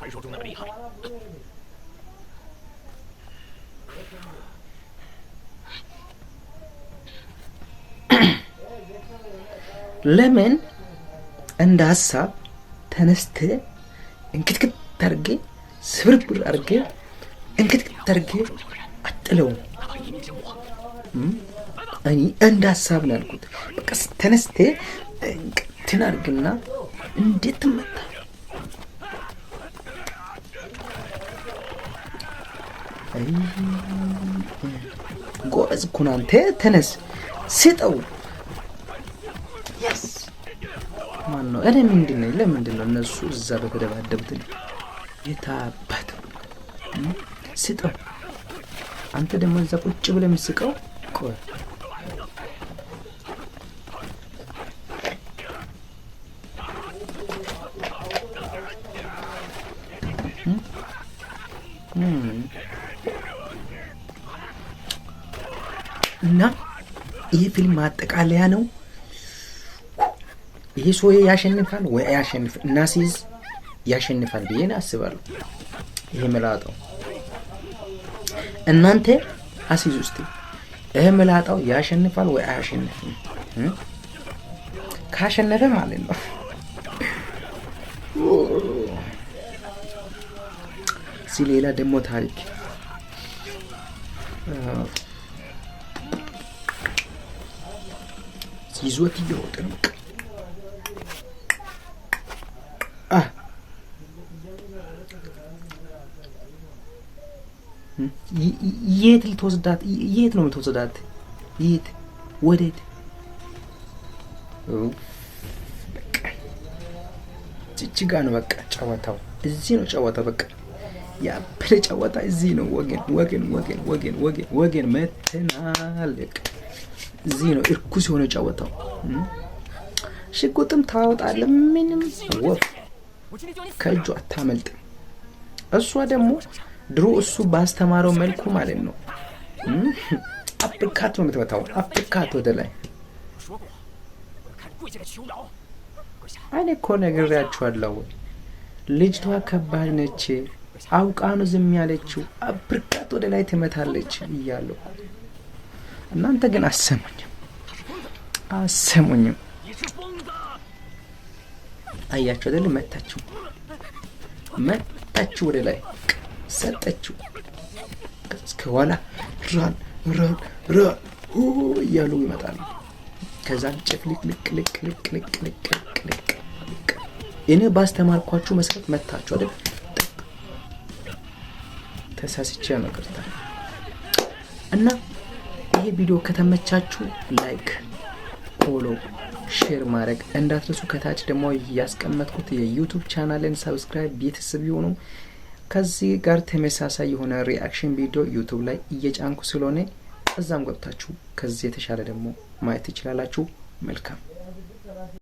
说中那么厉害。ለምን እንደ ሀሳብ ተነስተህ እንክትክት አድርጌ ስብርብር አድርጌ እንክትክት አድርጌ አጥለውም? እኔ እንደ ሀሳብ ነው ያልኩት። በቃ ተነስተህ እንትን አድርግና እንዴት ትመታ? ጎበዝ እኮ ነህ አንተ። ተነስ ስጠው። ማን ነው? እኔ ምንድን ነኝ? ለምንድን ነው እነሱ እዛ በተደባደቡት የታባት? ስጠው። አንተ ደግሞ እዛ ቁጭ ብለህ የምትስቀው። ቆይ እና ይሄ ፊልም ማጠቃለያ ነው። ይሄ ሰውዬ ያሸንፋል ወይ አያሸንፍ? እናሲዝ ያሸንፋል ብዬ አስባለሁ። ይሄ መላጣው እናንተ አሲዝ ውስጥ ይሄ መላጣው ያሸንፋል ወይ አያሸንፍም? ካሸነፈ ማለት ነው ሌላ ደግሞ ታሪክ ይዞት እየወጣ ነው። የት ልትወስዳት? የት ነው የምትወስዳት? የት? ወዴት? በቃ ጅጅጋ ነው በቃ ጨዋታው። እዚህ ነው ጨዋታው። በቃ ያበለ ጨዋታ እዚህ ነው። ወገን ወገን ወገን ወገን ወገን ወገን መተናል። በቃ እዚህ ነው እርኩስ የሆነ ጨዋታው። ሽጉጥም ታወጣለህ፣ ምንም ወፍ ከእጁ አታመልጥም። እሷ ደግሞ ድሮ እሱ ባስተማረው መልኩ ማለት ነው አፕርካት ነው የምትመታው። አፕርካት ወደ ላይ። እኔ እኮ ነግሬያችኋለሁ፣ ልጅቷ ከባድ ነች። አውቃ ነው ዝም ያለችው። አፕርካት ወደ ላይ ትመታለች እያለሁ እናንተ ግን አሰሙኝም። አያችሁ አይደል? መታችሁ ወደ ላይ ሰጠችው። ከኋላ ራን እያሉ ይመጣሉ። ከዛን ጭፍልቅ እኔ ባስተማርኳችሁ መሰረት መታችሁ አይደል? ተሳስቼ ነው ቅርታ። እና ይሄ ቪዲዮ ከተመቻችሁ ላይክ፣ ፎሎ፣ ሼር ማድረግ እንዳትረሱ። ከታች ደግሞ ያስቀመጥኩት የዩቲዩብ ቻናልን ሰብስክራይብ ቤተሰብ ይሁኑ። ከዚህ ጋር ተመሳሳይ የሆነ ሪአክሽን ቪዲዮ ዩቲዩብ ላይ እየጫንኩ ስለሆነ እዛም ገብታችሁ ከዚህ የተሻለ ደግሞ ማየት ትችላላችሁ። መልካም